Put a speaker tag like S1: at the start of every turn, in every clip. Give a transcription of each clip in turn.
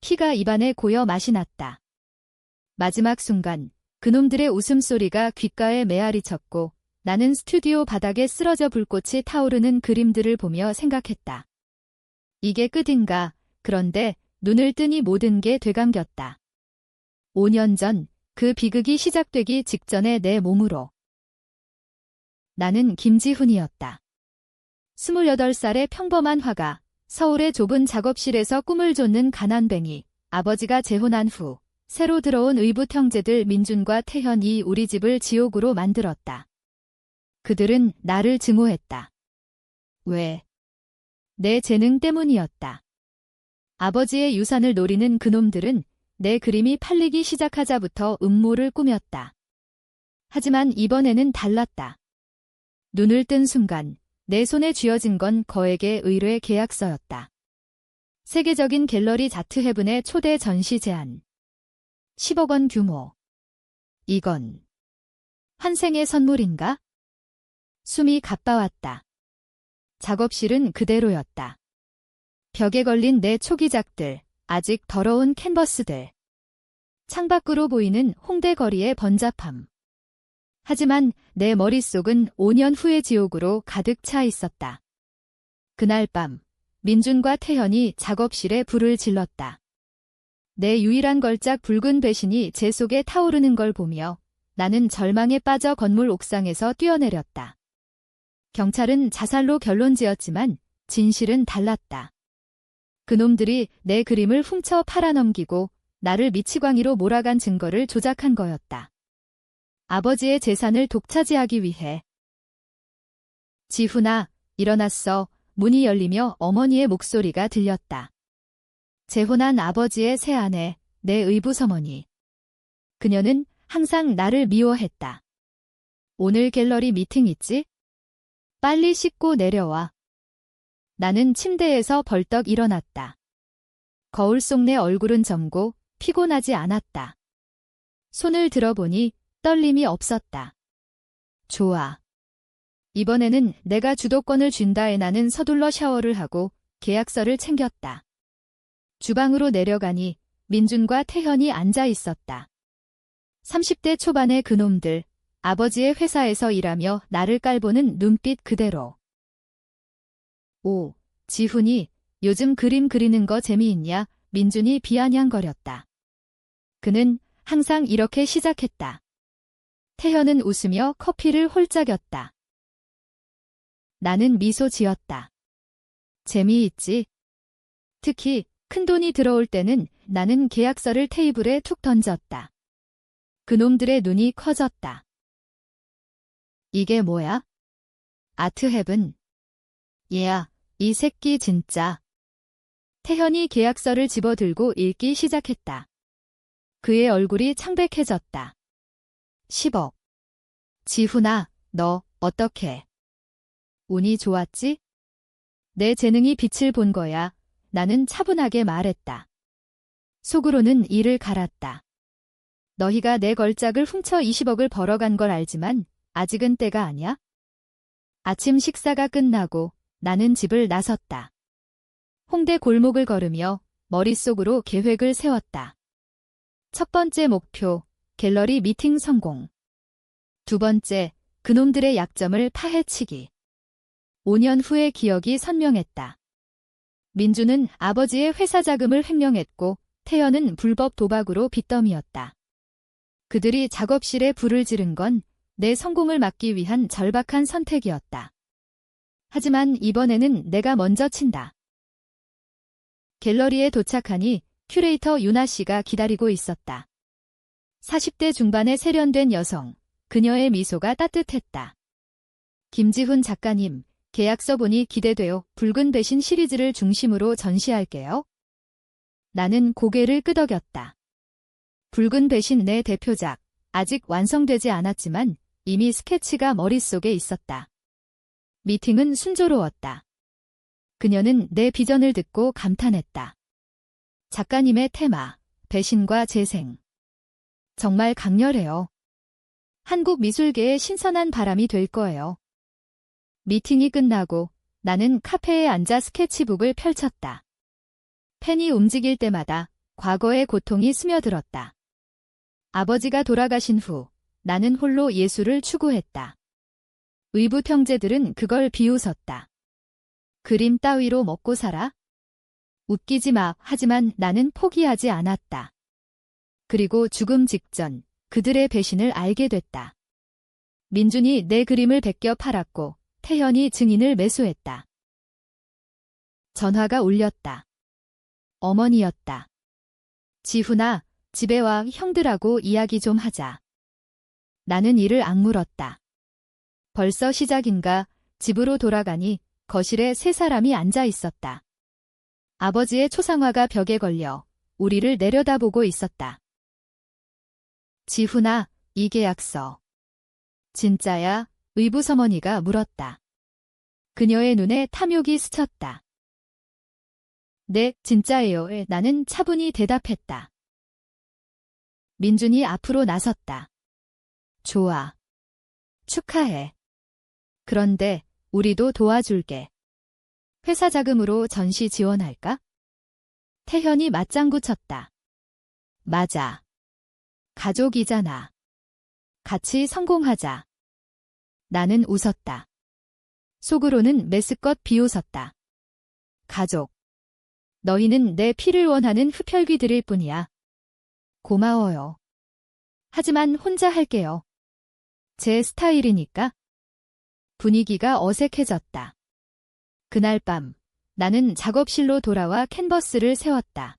S1: 티가 입안에 고여 맛이 났다. 마지막 순간 그놈들의 웃음소리가 귓가에 메아리 쳤고 나는 스튜디오 바닥에 쓰러져 불꽃이 타오르는 그림들을 보며 생각했다. 이게 끝인가? 그런데 눈을 뜨니 모든 게 되감겼다. 5년 전 그 비극이 시작되기 직전에 내 몸으로. 나는 김지훈이었다. 28살의 평범한 화가, 서울의 좁은 작업실에서 꿈을 쫓는 가난뱅이, 아버지가 재혼한 후 새로 들어온 의붓 형제들 민준과 태현이 우리 집을 지옥으로 만들었다. 그들은 나를 증오했다. 왜? 내 재능 때문이었다. 아버지의 유산을 노리는 그놈들은 내 그림이 팔리기 시작하자부터 음모를 꾸몄다. 하지만 이번에는 달랐다. 눈을 뜬 순간 내 손에 쥐어진 건 거액의 의뢰 계약서였다. 세계적인 갤러리 자트헤븐의 초대 전시 제안. 10억 원 규모. 이건 환생의 선물인가? 숨이 가빠왔다. 작업실은 그대로였다. 벽에 걸린 내 초기작들, 아직 더러운 캔버스들. 창밖으로 보이는 홍대 거리의 번잡함. 하지만 내 머릿속은 5년 후의 지옥으로 가득 차 있었다. 그날 밤, 민준과 태현이 작업실에 불을 질렀다. 내 유일한 걸작 붉은 배신이 제 속에 타오르는 걸 보며 나는 절망에 빠져 건물 옥상에서 뛰어내렸다. 경찰은 자살로 결론지었지만 진실은 달랐다. 그놈들이 내 그림을 훔쳐 팔아넘기고 나를 미치광이로 몰아간 증거를 조작한 거였다. 아버지의 재산을 독차지하기 위해. 지훈아, 일어났어. 문이 열리며 어머니의 목소리가 들렸다. 재혼한 아버지의 새아내, 내 의붓어머니. 그녀는 항상 나를 미워했다. 오늘 갤러리 미팅 있지? 빨리 씻고 내려와. 나는 침대에서 벌떡 일어났다. 거울 속 내 얼굴은 젊고 피곤하지 않았다. 손을 들어보니 떨림이 없었다. 좋아. 이번에는 내가 주도권을 쥔다에 나는 서둘러 샤워를 하고 계약서를 챙겼다. 주방으로 내려가니 민준과 태현이 앉아 있었다. 30대 초반의 그놈들, 아버지의 회사에서 일하며 나를 깔보는 눈빛 그대로. 오, 지훈이 요즘 그림 그리는 거 재미있냐? 민준이 비아냥거렸다. 그는 항상 이렇게 시작했다. 태현은 웃으며 커피를 홀짝였다. 나는 미소 지었다. 재미있지? 특히 큰돈이 들어올 때는 나는 계약서를 테이블에 툭 던졌다. 그놈들의 눈이 커졌다. 이게 뭐야? 아트헤븐. 얘야, 이 새끼 진짜. 태현이 계약서를 집어들고 읽기 시작했다. 그의 얼굴이 창백해졌다. 10억. 지훈아, 너 어떡해? 운이 좋았지? 내 재능이 빛을 본 거야. 나는 차분하게 말했다. 속으로는 이를 갈았다. 너희가 내 걸작을 훔쳐 20억을 벌어간 걸 알지만 아직은 때가 아니야? 아침 식사가 끝나고 나는 집을 나섰다. 홍대 골목을 걸으며 머릿속으로 계획을 세웠다. 첫 번째 목표, 갤러리 미팅 성공. 두 번째, 그놈들의 약점을 파헤치기. 5년 후의 기억이 선명했다. 민주는 아버지의 회사 자금을 횡령했고 태연은 불법 도박으로 빚더미였다. 그들이 작업실에 불을 지른 건 내 성공을 막기 위한 절박한 선택이었다. 하지만 이번에는 내가 먼저 친다. 갤러리에 도착하니 큐레이터 유나 씨가 기다리고 있었다. 40대 중반의 세련된 여성, 그녀의 미소가 따뜻했다. 김지훈 작가님, 계약서 보니 기대돼요. 붉은 배신 시리즈를 중심으로 전시할게요. 나는 고개를 끄덕였다. 붉은 배신 내 대표작, 아직 완성되지 않았지만 이미 스케치가 머릿속에 있었다. 미팅은 순조로웠다. 그녀는 내 비전을 듣고 감탄했다. 작가님의 테마, 배신과 재생. 정말 강렬해요. 한국 미술계에 신선한 바람이 될 거예요. 미팅이 끝나고 나는 카페에 앉아 스케치북을 펼쳤다. 펜이 움직일 때마다 과거의 고통이 스며들었다. 아버지가 돌아가신 후 나는 홀로 예술을 추구했다. 의붓 형제들은 그걸 비웃었다. 그림 따위로 먹고 살아? 웃기지 마. 하지만 나는 포기하지 않았다. 그리고 죽음 직전 그들의 배신을 알게 됐다. 민준이 내 그림을 베껴 팔았고 태현이 증인을 매수했다. 전화가 울렸다. 어머니였다. 지훈아, 집에 와. 형들하고 이야기 좀 하자. 나는 이를 악물었다. 벌써 시작인가? 집으로 돌아가니 거실에 세 사람이 앉아 있었다. 아버지의 초상화가 벽에 걸려 우리를 내려다보고 있었다. 지훈아, 이 계약서. 진짜야? 의붓어머니가 물었다. 그녀의 눈에 탐욕이 스쳤다. 네, 진짜예요. 나는 차분히 대답했다. 민준이 앞으로 나섰다. 좋아. 축하해. 그런데 우리도 도와줄게. 회사 자금으로 전시 지원할까? 태현이 맞장구 쳤다. 맞아. 가족이잖아. 같이 성공하자. 나는 웃었다. 속으로는 메스껏 비웃었다. 가족. 너희는 내 피를 원하는 흡혈귀들일 뿐이야. 고마워요. 하지만 혼자 할게요. 제 스타일이니까. 분위기가 어색해졌다. 그날 밤 나는 작업실로 돌아와 캔버스를 세웠다.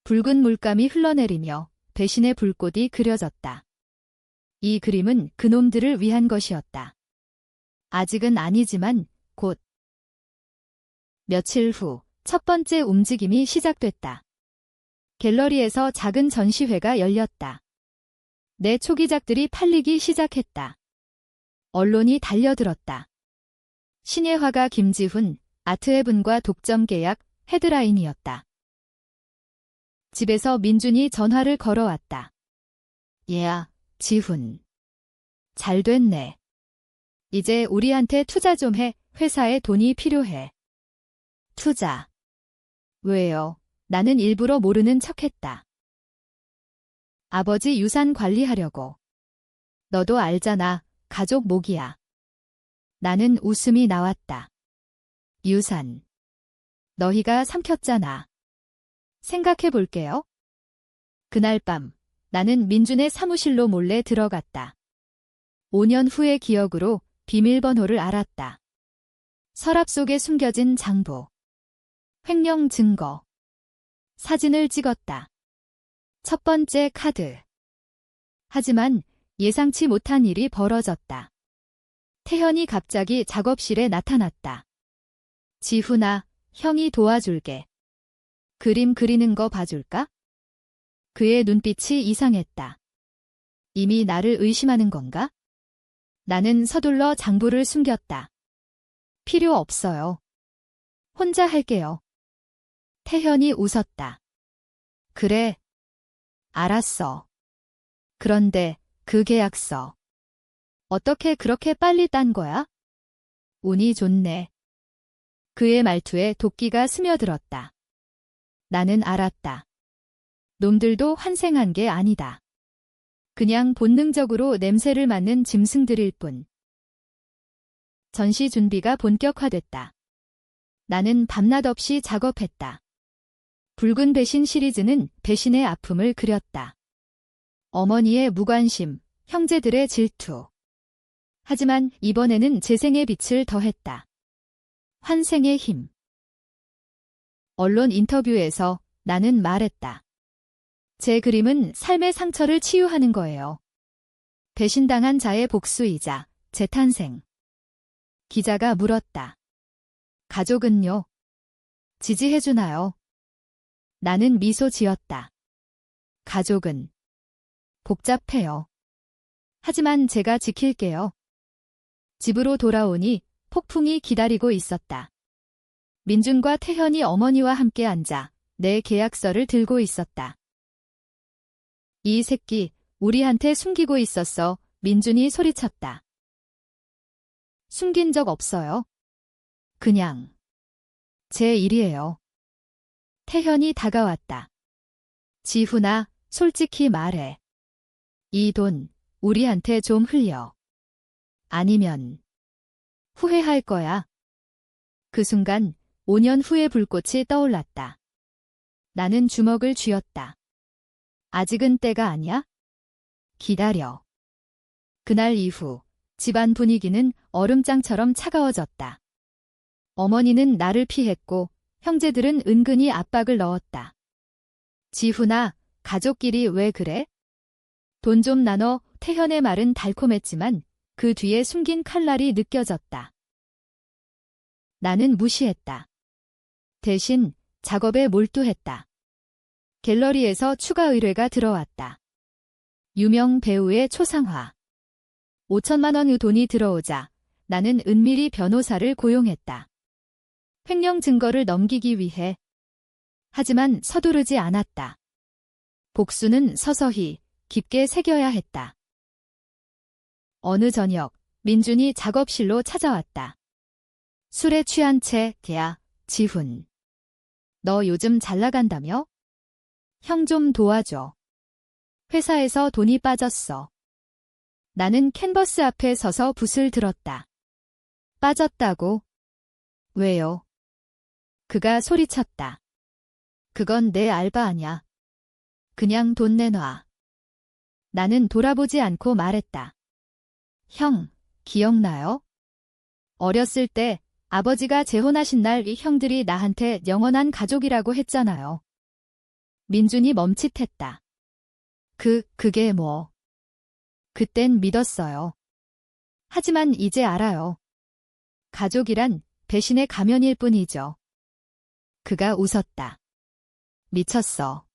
S1: 붉은 물감이 흘러내리며 배신의 불꽃이 그려졌다. 이 그림은 그놈들을 위한 것이었다. 아직은 아니지만 곧. 며칠 후 첫 번째 움직임이 시작됐다. 갤러리에서 작은 전시회가 열렸다. 내 초기작들이 팔리기 시작했다. 언론이 달려들었다. 신예 화가 김지훈, 아트헤븐과 독점 계약, 헤드라인이었다. 집에서 민준이 전화를 걸어왔다. 얘야, 지훈. 잘 됐네. 이제 우리한테 투자 좀 해. 회사에 돈이 필요해. 투자. 왜요? 나는 일부러 모르는 척했다. 아버지 유산 관리하려고. 너도 알잖아. 가족 목이야. 나는 웃음이 나왔다. 유산. 너희가 삼켰잖아. 생각해 볼게요. 그날 밤 나는 민준의 사무실로 몰래 들어갔다. 5년 후의 기억으로 비밀번호를 알았다. 서랍 속에 숨겨진 장부. 횡령 증거. 사진을 찍었다. 첫 번째 카드. 하지만 예상치 못한 일이 벌어졌다. 태현이 갑자기 작업실에 나타났다. 지훈아, 형이 도와줄게. 그림 그리는 거 봐줄까? 그의 눈빛이 이상했다. 이미 나를 의심하는 건가? 나는 서둘러 장부를 숨겼다. 필요 없어요. 혼자 할게요. 태현이 웃었다. 그래. 알았어. 그런데 그 계약서. 어떻게 그렇게 빨리 딴 거야? 운이 좋네. 그의 말투에 도끼가 스며들었다. 나는 알았다. 놈들도 환생한 게 아니다. 그냥 본능적으로 냄새를 맡는 짐승들일 뿐. 전시 준비가 본격화됐다. 나는 밤낮 없이 작업했다. 붉은 배신 시리즈는 배신의 아픔을 그렸다. 어머니의 무관심, 형제들의 질투. 하지만 이번에는 재생의 빛을 더했다. 환생의 힘. 언론 인터뷰에서 나는 말했다. 제 그림은 삶의 상처를 치유하는 거예요. 배신당한 자의 복수이자 재탄생. 기자가 물었다. 가족은요? 지지해주나요? 나는 미소 지었다. 가족은 복잡해요. 하지만 제가 지킬게요. 집으로 돌아오니 폭풍이 기다리고 있었다. 민준과 태현이 어머니와 함께 앉아 내 계약서를 들고 있었다. 이 새끼, 우리한테 숨기고 있었어. 민준이 소리쳤다. 숨긴 적 없어요. 그냥 제 일이에요. 태현이 다가왔다. 지훈아, 솔직히 말해. 이 돈, 우리한테 좀 흘려. 아니면 후회할 거야. 그 순간 5년 후의 불꽃이 떠올랐다. 나는 주먹을 쥐었다. 아직은 때가 아니야? 기다려. 그날 이후 집안 분위기는 얼음장처럼 차가워졌다. 어머니는 나를 피했고 형제들은 은근히 압박을 넣었다. 지훈아, 가족끼리 왜 그래? 돈 좀 나눠. 태현의 말은 달콤했지만 그 뒤에 숨긴 칼날이 느껴졌다. 나는 무시했다. 대신 작업에 몰두했다. 갤러리에서 추가 의뢰가 들어왔다. 유명 배우의 초상화. 5천만 원의 돈이 들어오자 나는 은밀히 변호사를 고용했다. 횡령 증거를 넘기기 위해. 하지만 서두르지 않았다. 복수는 서서히 깊게 새겨야 했다. 어느 저녁 민준이 작업실로 찾아왔다. 술에 취한 채 야, 지훈. 너 요즘 잘 나간다며? 형 좀 도와줘. 회사에서 돈이 빠졌어. 나는 캔버스 앞에 서서 붓을 들었다. 빠졌다고? 왜요? 그가 소리쳤다. 그건 내 알바 아냐. 그냥 돈 내놔. 나는 돌아보지 않고 말했다. 형, 기억나요? 어렸을 때 아버지가 재혼하신 날 이 형들이 나한테 영원한 가족이라고 했잖아요. 민준이 멈칫했다. 그게 뭐. 그땐 믿었어요. 하지만 이제 알아요. 가족이란 배신의 가면일 뿐이죠. 그가 웃었다. 미쳤어.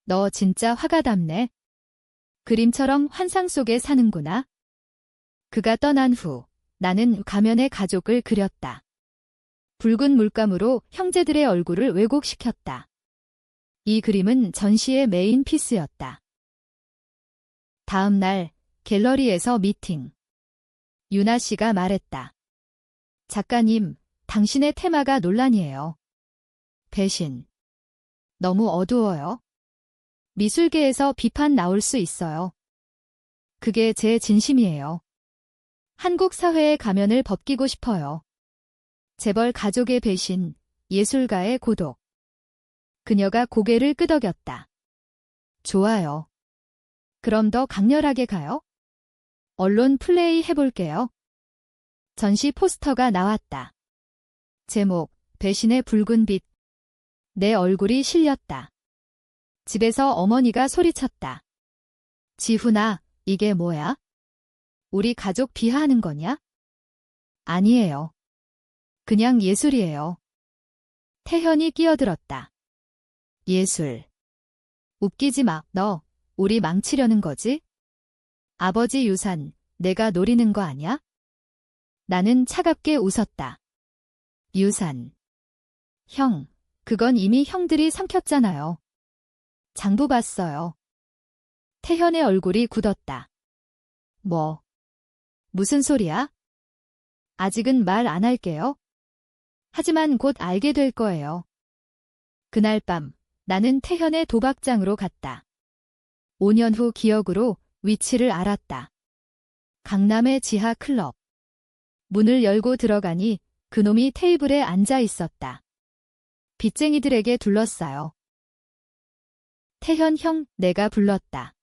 S1: 너 진짜 화가 닿네. 그림처럼 환상 속에 사는구나. 그가 떠난 후 나는 가면의 가족을 그렸다. 붉은 물감으로 형제들의 얼굴을 왜곡시켰다. 이 그림은 전시의 메인 피스였다. 다음 날 갤러리에서 미팅. 유나 씨가 말했다. 작가님, 당신의 테마가 논란이에요. 배신. 너무 어두워요. 미술계에서 비판 나올 수 있어요. 그게 제 진심이에요. 한국 사회의 가면을 벗기고 싶어요. 재벌 가족의 배신, 예술가의 고독. 그녀가 고개를 끄덕였다. 좋아요. 그럼 더 강렬하게 가요? 언론 플레이 해볼게요. 전시 포스터가 나왔다. 제목, 배신의 붉은 빛. 내 얼굴이 실렸다. 집에서 어머니가 소리쳤다. 지훈아, 이게 뭐야? 우리 가족 비하하는 거냐? 아니에요. 그냥 예술이에요. 태현이 끼어들었다. 예술. 웃기지 마, 너. 우리 망치려는 거지? 아버지 유산, 내가 노리는 거 아냐? 나는 차갑게 웃었다. 유산. 형, 그건 이미 형들이 삼켰잖아요. 장부 봤어요. 태현의 얼굴이 굳었다. 뭐? 무슨 소리야? 아직은 말 안 할게요. 하지만 곧 알게 될 거예요. 그날 밤 나는 태현의 도박장으로 갔다. 5년 후 기억으로 위치를 알았다. 강남의 지하 클럽. 문을 열고 들어가니 그놈이 테이블에 앉아 있었다. 빚쟁이들에게 둘러싸여. 태현 형, 내가 불렀다.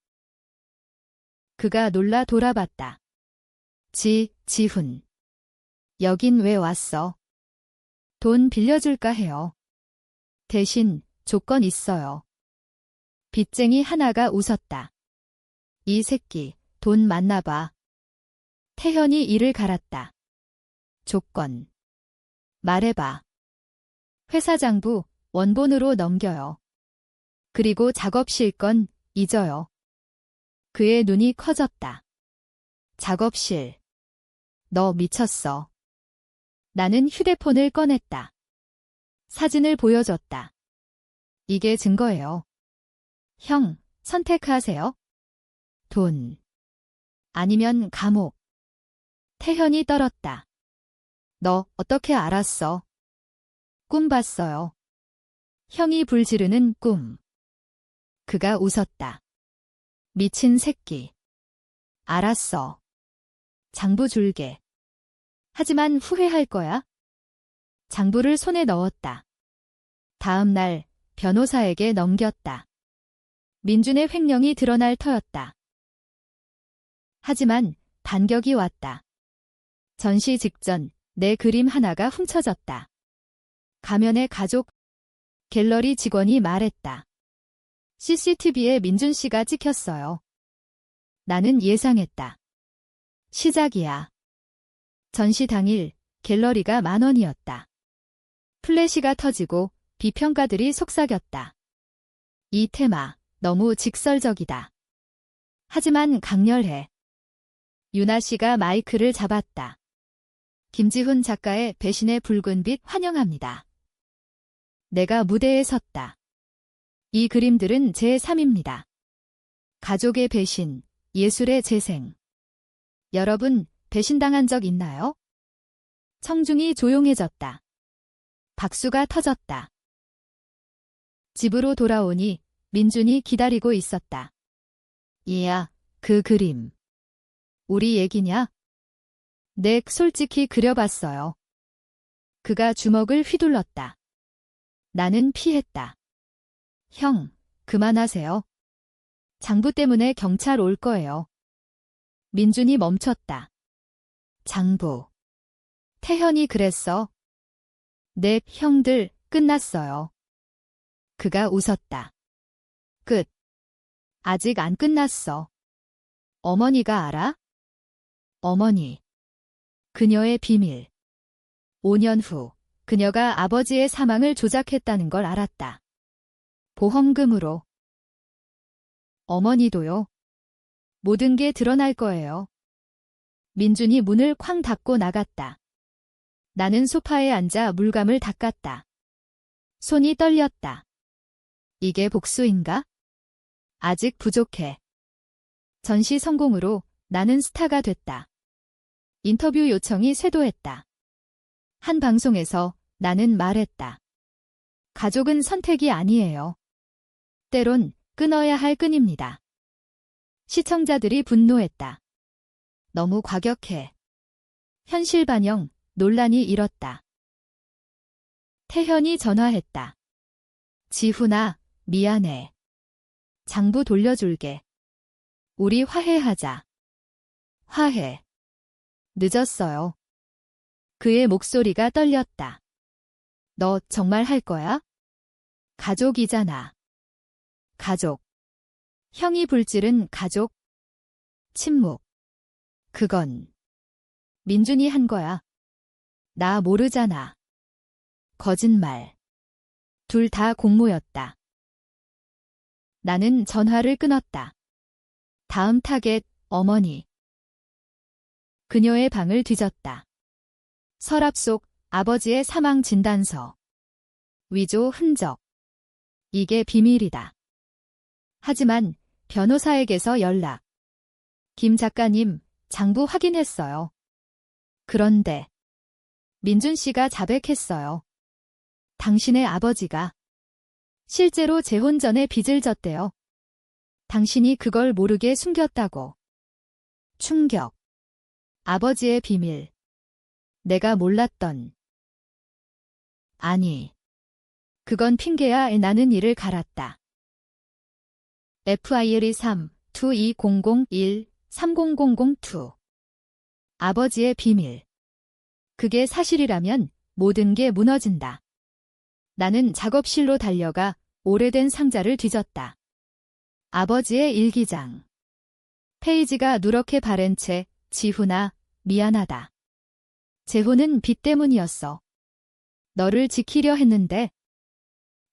S1: 그가 놀라 돌아봤다. 지훈. 여긴 왜 왔어? 돈 빌려줄까 해요. 대신 조건 있어요. 빚쟁이 하나가 웃었다. 이 새끼, 돈 많나 봐. 태현이 이를 갈았다. 조건. 말해봐. 회사 장부 원본으로 넘겨요. 그리고 작업실 건 잊어요. 그의 눈이 커졌다. 작업실. 너 미쳤어. 나는 휴대폰을 꺼냈다. 사진을 보여줬다. 이게 증거예요. 형, 선택하세요. 돈. 아니면 감옥. 태현이 떨었다. 너 어떻게 알았어? 꿈 봤어요. 형이 불지르는 꿈. 그가 웃었다. 미친 새끼. 알았어. 장부 줄게. 하지만 후회할 거야. 장부를 손에 넣었다. 다음 날 변호사에게 넘겼다. 민준의 횡령이 드러날 터였다. 하지만 반격이 왔다. 전시 직전 내 그림 하나가 훔쳐졌다. 가면의 가족, 갤러리 직원이 말했다. CCTV에 민준 씨가 찍혔어요. 나는 예상했다. 시작이야. 전시 당일 갤러리가 10,000원이었다. 플래시가 터지고 비평가들이 속삭였다. 이 테마 너무 직설적이다. 하지만 강렬해. 유나 씨가 마이크를 잡았다. 김지훈 작가의 배신의 붉은 빛 환영합니다. 내가 무대에 섰다. 이 그림들은 제3입니다. 가족의 배신, 예술의 재생. 여러분, 배신당한 적 있나요? 청중이 조용해졌다. 박수가 터졌다. 집으로 돌아오니 민준이 기다리고 있었다. 이야, 그 그림. 우리 얘기냐? 네, 솔직히 그려봤어요. 그가 주먹을 휘둘렀다. 나는 피했다. 형, 그만하세요. 장부 때문에 경찰 올 거예요. 민준이 멈췄다. 장부. 태현이 그랬어. 네, 형들, 끝났어요. 그가 웃었다. 끝. 아직 안 끝났어. 어머니가 알아? 어머니. 그녀의 비밀. 5년 후, 그녀가 아버지의 사망을 조작했다는 걸 알았다. 보험금으로. 어머니도요. 모든 게 드러날 거예요. 민준이 문을 쾅 닫고 나갔다. 나는 소파에 앉아 물감을 닦았다. 손이 떨렸다. 이게 복수인가? 아직 부족해. 전시 성공으로 나는 스타가 됐다. 인터뷰 요청이 쇄도했다. 한 방송에서 나는 말했다. 가족은 선택이 아니에요. 때론 끊어야 할 끈입니다. 시청자들이 분노했다. 너무 과격해. 현실 반영, 논란이 일었다. 태현이 전화했다. 지훈아, 미안해. 장부 돌려줄게. 우리 화해하자. 화해. 늦었어요. 그의 목소리가 떨렸다. 너 정말 할 거야? 가족이잖아. 가족. 형이 불질은 가족. 침묵. 그건 민준이 한 거야. 나 모르잖아. 거짓말. 둘 다 공모였다. 나는 전화를 끊었다. 다음 타겟, 어머니. 그녀의 방을 뒤졌다. 서랍 속 아버지의 사망 진단서. 위조 흔적. 이게 비밀이다. 하지만 변호사에게서 연락. 김 작가님, 장부 확인했어요. 그런데 민준 씨가 자백했어요. 당신의 아버지가 실제로 재혼 전에 빚을 졌대요. 당신이 그걸 모르게 숨겼다고. 충격. 아버지의 비밀. 내가 몰랐던. 아니. 그건 핑계야. 나는 이를 갈았다. FIL 3-22001-3000-2. 아버지의 비밀. 그게 사실이라면 모든 게 무너진다. 나는 작업실로 달려가 오래된 상자를 뒤졌다. 아버지의 일기장. 페이지가 누렇게 바랜 채 지훈아, 미안하다. 재혼은 빚 때문이었어. 너를 지키려 했는데.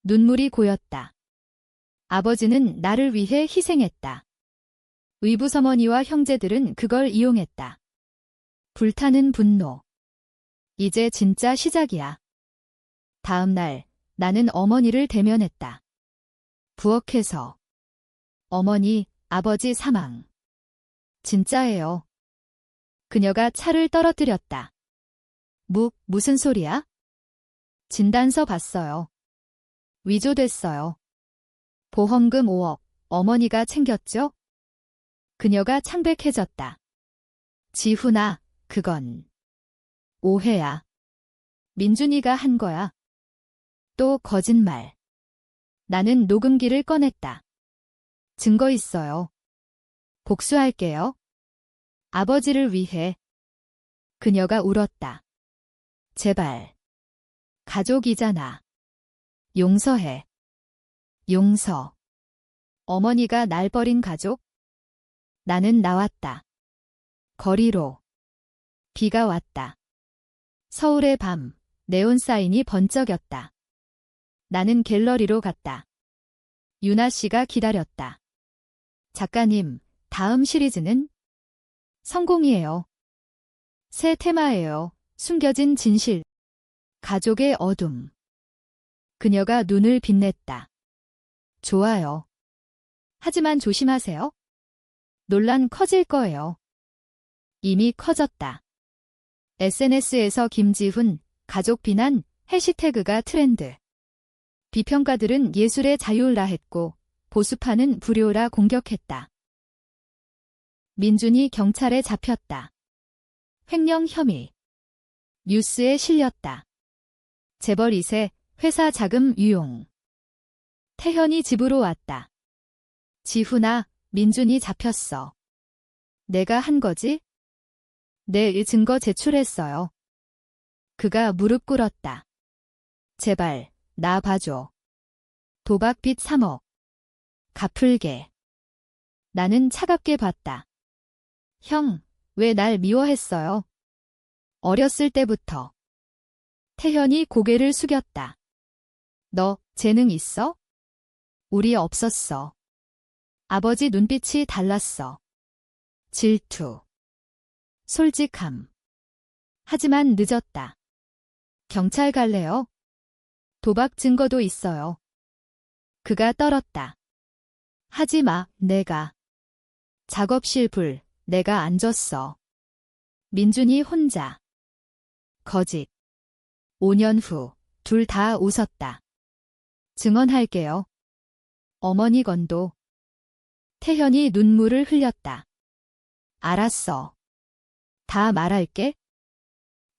S1: 눈물이 고였다. 아버지는 나를 위해 희생했다. 의부서머니와 형제들은 그걸 이용했다. 불타는 분노. 이제 진짜 시작이야. 다음 날 나는 어머니를 대면했다. 부엌에서. 어머니, 아버지 사망. 진짜예요. 그녀가 차를 떨어뜨렸다. 무슨 소리야? 진단서 봤어요. 위조됐어요. 보험금 5억. 어머니가 챙겼죠? 그녀가 창백해졌다. 지훈아, 그건 오해야. 민준이가 한 거야. 또 거짓말. 나는 녹음기를 꺼냈다. 증거 있어요. 복수할게요. 아버지를 위해. 그녀가 울었다. 제발. 가족이잖아. 용서해. 용서. 어머니가 날 버린 가족? 나는 나왔다. 거리로. 비가 왔다. 서울의 밤, 네온 사인이 번쩍였다. 나는 갤러리로 갔다. 유나 씨가 기다렸다. 작가님, 다음 시리즈는? 성공이에요. 새 테마예요. 숨겨진 진실. 가족의 어둠. 그녀가 눈을 빛냈다. 좋아요. 하지만 조심하세요. 논란 커질 거예요. 이미 커졌다. SNS에서 김지훈, 가족 비난, 해시태그가 트렌드. 비평가들은 예술의 자유라 했고, 보수파는 불효라 공격했다. 민준이 경찰에 잡혔다. 횡령 혐의. 뉴스에 실렸다. 재벌 2세, 회사 자금 유용. 태현이 집으로 왔다. 지훈아, 민준이 잡혔어. 내가 한 거지? 내 증거 제출했어요. 그가 무릎 꿇었다. 제발, 나 봐줘. 도박 빚 3억. 갚을게. 나는 차갑게 봤다. 형, 왜 날 미워했어요? 어렸을 때부터. 태현이 고개를 숙였다. 너 재능 있어? 우리 없었어. 아버지 눈빛이 달랐어. 질투. 솔직함. 하지만 늦었다. 경찰 갈래요? 도박 증거도 있어요. 그가 떨었다. 하지 마, 내가. 작업실 불, 내가 안 줬어. 민준이 혼자. 거짓. 5년 후, 둘 다 웃었다. 증언할게요. 어머니 건도. 태현이 눈물을 흘렸다. 알았어. 다 말할게.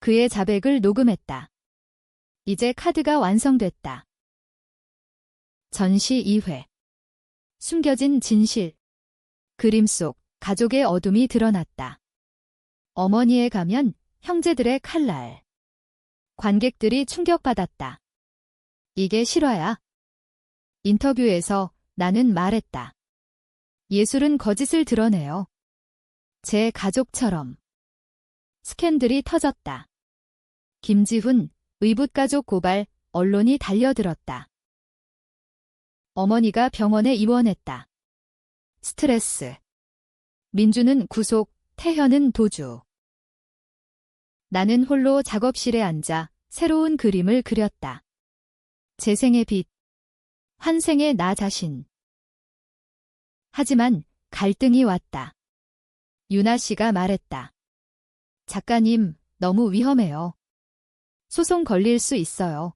S1: 그의 자백을 녹음했다. 이제 카드가 완성됐다. 전시 2회. 숨겨진 진실. 그림 속 가족의 어둠이 드러났다. 어머니의 가면, 형제들의 칼날. 관객들이 충격받았다. 이게 실화야. 인터뷰에서 나는 말했다. 예술은 거짓을 드러내요. 제 가족처럼. 스캔들이 터졌다. 김지훈, 의붓가족 고발, 언론이 달려들었다. 어머니가 병원에 입원했다. 스트레스. 민주는 구속, 태현은 도주. 나는 홀로 작업실에 앉아 새로운 그림을 그렸다. 재생의 빛. 환생의 나 자신. 하지만 갈등이 왔다. 유나 씨가 말했다. 작가님, 너무 위험해요. 소송 걸릴 수 있어요.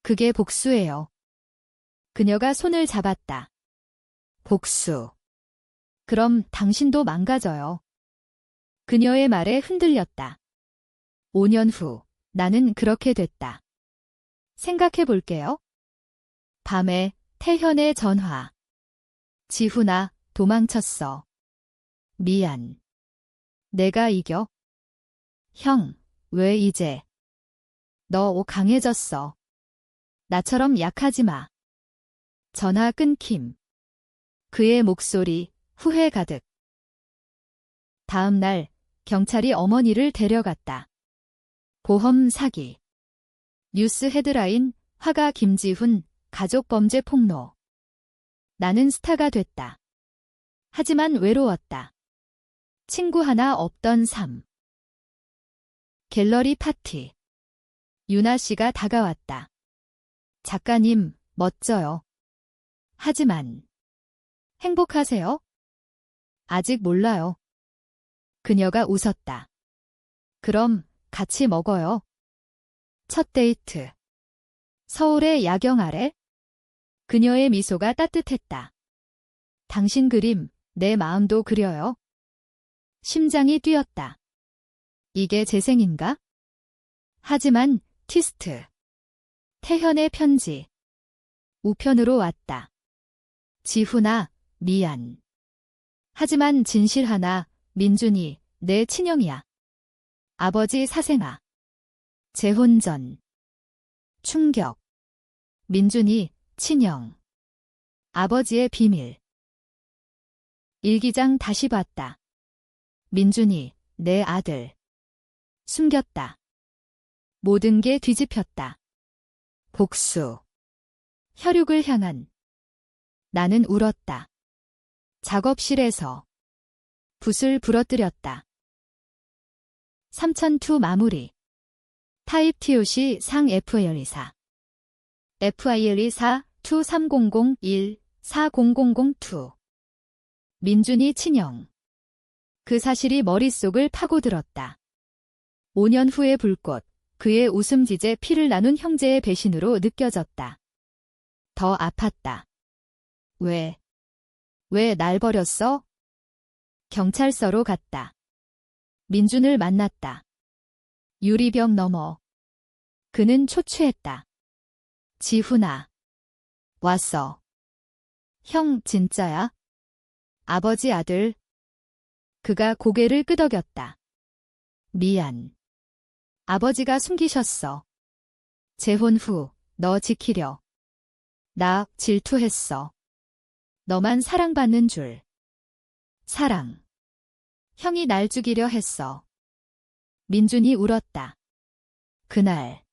S1: 그게 복수예요. 그녀가 손을 잡았다. 복수. 그럼 당신도 망가져요. 그녀의 말에 흔들렸다. 5년 후, 나는 그렇게 됐다. 생각해 볼게요. 밤에 태현의 전화. 지훈아, 도망쳤어. 미안. 내가 이겨? 형, 왜 이제? 너 강해졌어. 나처럼 약하지 마. 전화 끊김. 그의 목소리, 후회 가득. 다음 날, 경찰이 어머니를 데려갔다. 보험 사기. 뉴스 헤드라인, 화가 김지훈, 가족 범죄 폭로. 나는 스타가 됐다. 하지만 외로웠다. 친구 하나 없던 삶. 갤러리 파티. 유나 씨가 다가왔다. 작가님, 멋져요. 하지만 행복하세요? 아직 몰라요. 그녀가 웃었다. 그럼 같이 먹어요. 첫 데이트. 서울의 야경 아래. 그녀의 미소가 따뜻했다. 당신 그림, 내 마음도 그려요. 심장이 뛰었다. 이게 재생인가? 하지만 티스트. 태현의 편지. 우편으로 왔다. 지훈아, 미안. 하지만 진실 하나, 민준이, 내 친형이야. 아버지 사생아. 재혼 전. 충격. 민준이, 친형. 아버지의 비밀. 일기장 다시 봤다. 민준이, 내 아들. 숨겼다. 모든 게 뒤집혔다. 복수. 혈육을 향한. 나는 울었다. 작업실에서. 붓을 부러뜨렸다. 3002 마무리. 타입 TOC 상 FIL24. FIL24 23001 400002. 민준이 친형. 그 사실이 머릿속을 파고들었다. 5년 후의 불꽃, 그의 웃음짓에 피를 나눈 형제의 배신으로 느껴졌다. 더 아팠다. 왜 날 버렸어? 경찰서로 갔다. 민준을 만났다. 유리병 너머. 그는 초췌했다. 지훈아. 왔어. 형 진짜야? 아버지 아들. 그가 고개를 끄덕였다. 미안. 아버지가 숨기셨어. 재혼 후 너 지키려. 나 질투했어. 너만 사랑받는 줄. 사랑. 형이 날 죽이려 했어. 민준이 울었다. 그날.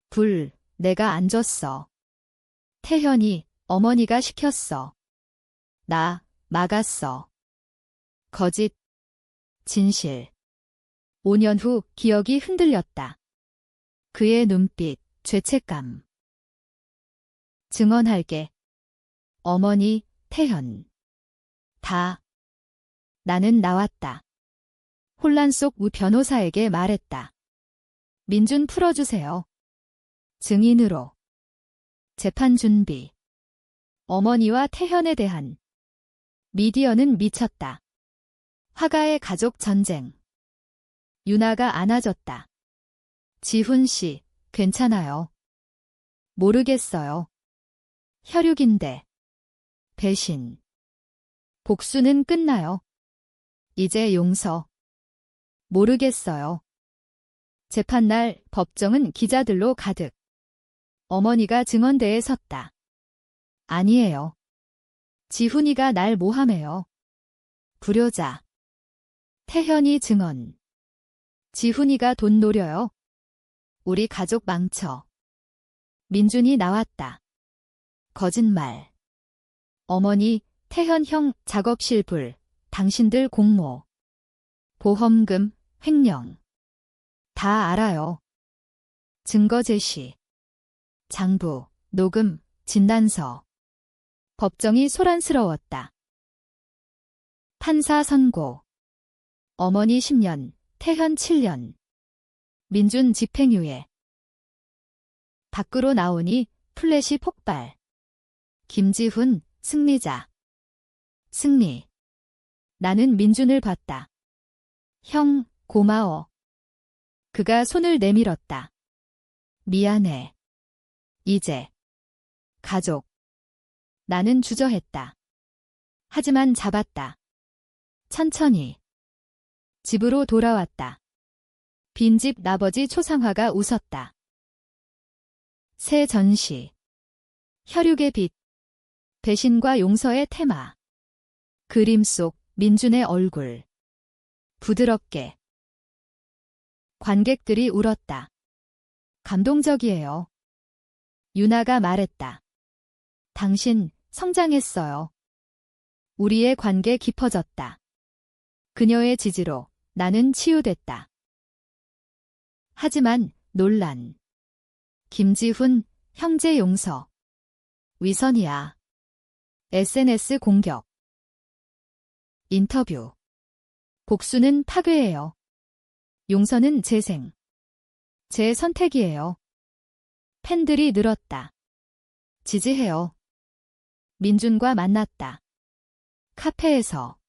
S1: 불, 내가 안 줬어. 태현이, 어머니가 시켰어. 나, 막았어. 거짓. 진실. 5년 후 기억이 흔들렸다. 그의 눈빛, 죄책감. 증언할게. 어머니, 태현. 다. 나는 나왔다. 혼란 속 우 변호사에게 말했다. 민준 풀어주세요. 증인으로. 재판 준비. 어머니와 태현에 대한. 미디어는 미쳤다. 화가의 가족 전쟁. 유나가 안아줬다. 지훈 씨, 괜찮아요. 모르겠어요. 혈육인데. 배신. 복수는 끝나요. 이제 용서. 모르겠어요. 재판날 법정은 기자들로 가득. 어머니가 증언대에 섰다. 아니에요. 지훈이가 날 모함해요. 불효자. 태현이 증언. 지훈이가 돈 노려요. 우리 가족 망쳐. 민준이 나왔다. 거짓말. 어머니, 태현 형 작업실 불. 당신들 공모. 보험금, 횡령. 다 알아요. 증거 제시. 장부, 녹음, 진단서. 법정이 소란스러웠다. 판사 선고. 어머니 10년, 태현 7년. 민준 집행유예. 밖으로 나오니 플래시 폭발. 김지훈, 승리자. 승리. 나는 민준을 봤다. 형, 고마워. 그가 손을 내밀었다. 미안해. 이제. 가족. 나는 주저했다. 하지만 잡았다. 천천히. 집으로 돌아왔다. 빈집 나버지 초상화가 웃었다. 새 전시. 혈육의 빛. 배신과 용서의 테마. 그림 속 민준의 얼굴. 부드럽게. 관객들이 울었다. 감동적이에요. 유나가 말했다. 당신 성장했어요. 우리의 관계 깊어졌다. 그녀의 지지로 나는 치유됐다. 하지만 논란. 김지훈, 형제 용서. 위선이야. SNS 공격. 인터뷰. 복수는 파괴예요. 용서는 재생. 제 선택이에요. 팬들이 늘었다. 지지해요. 민준과 만났다. 카페에서.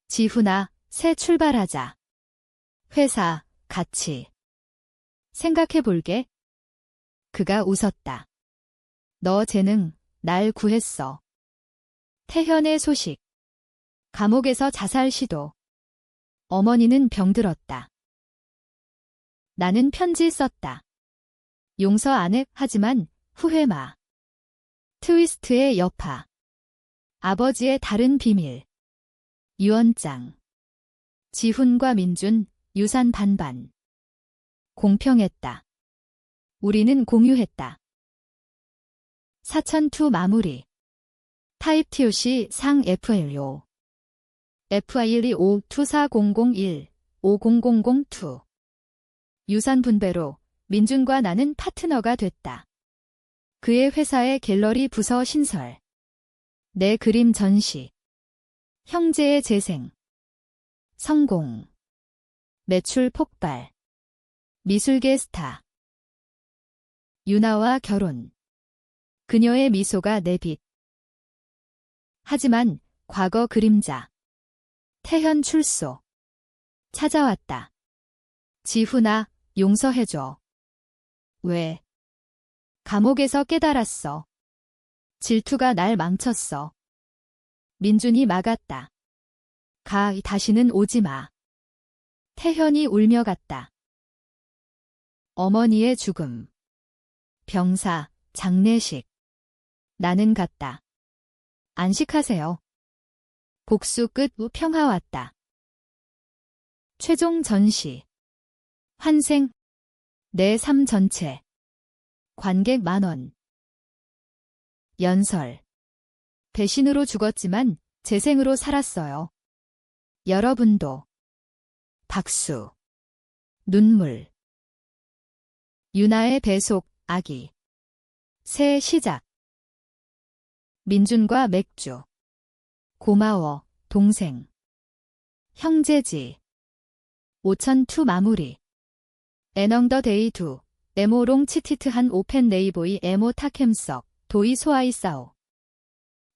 S1: 지훈아, 새 출발하자. 회사, 같이. 생각해 볼게. 그가 웃었다. 너 재능, 날 구했어. 태현의 소식. 감옥에서 자살 시도. 어머니는 병들었다. 나는 편지 썼다. 용서 안 해, 하지만 후회 마. 트위스트의 여파. 아버지의 다른 비밀. 유언장. 지훈과 민준, 유산 반반. 공평했다. 우리는 공유했다. 사천투 마무리. 타입 TOC 상 FLO. FI125-24001 500002. 유산 분배로 민준과 나는 파트너가 됐다. 그의 회사의 갤러리 부서 신설. 내 그림 전시. 형제의 재생. 성공. 매출 폭발. 미술계 스타. 유나와 결혼. 그녀의 미소가 내 빛. 하지만 과거 그림자. 태현 출소. 찾아왔다. 지훈아, 용서해줘. 왜? 감옥에서 깨달았어. 질투가 날 망쳤어. 민준이 막았다. 다시는 오지 마. 태현이 울며 갔다. 어머니의 죽음. 병사, 장례식. 나는 갔다. 안식하세요. 복수 끝 후 평화 왔다. 최종 전시. 환생. 내 삶 전체. 관객 10,000원. 연설. 배신으로 죽었지만 재생으로 살았어요. 여러분도. 박수. 눈물. 유나의 배속, 아기. 새 시작. 민준과 맥주. 고마워, 동생. 형제지. 5002 마무리. 에넝더 데이 2. 에모롱 치티트 한 오펜 네이보이 에모 타켐석. 도이 소아이 싸오.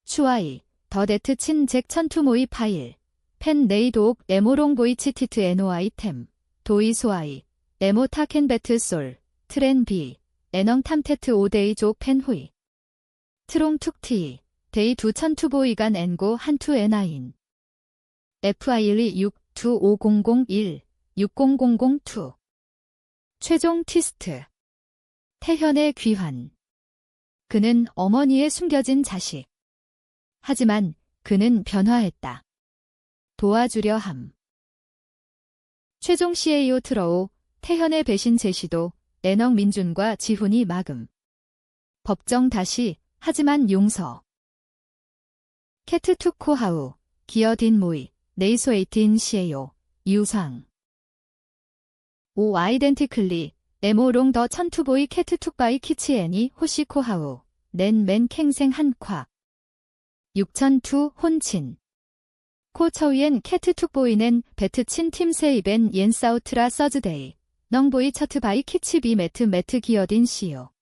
S1: 슈아이. 더 데트 친 잭 천투 모이 파일. 펜 네이도옥 에모롱 보이 치티트 에노아이 템. 도이 소아이. 에모 타켄 베트 솔. 트렌 비. 에넝 탐테트 오데이 조 펜 후이. 트롱 툭티. 데이 두 천투 보이간 엔고 한투 에나인. FI126 25001 60002. 최종 티스트. 태현의 귀환. 그는 어머니의 숨겨진 자식. 하지만 그는 변화했다. 도와주려 함. 최종 CAO 트러오. 태현의 배신 제시도. 에넝 민준과 지훈이 막음. 법정 다시. 하지만 용서. 캐트 투코하우. 기어딘 모이. 네이소에이틴 CAO. 유상. 오 아이덴티클리. 에모롱 더 천투보이 캐트 툭바이 키치애니 호시코하우. 낸맨 캥생 한콱. 6002 혼친. 코처위엔 캐트 툭보이는 베트친 팀세이벤 옌사우트라 서즈데이. 넝보이 처트바이 키치비 매트 기어딘 시오.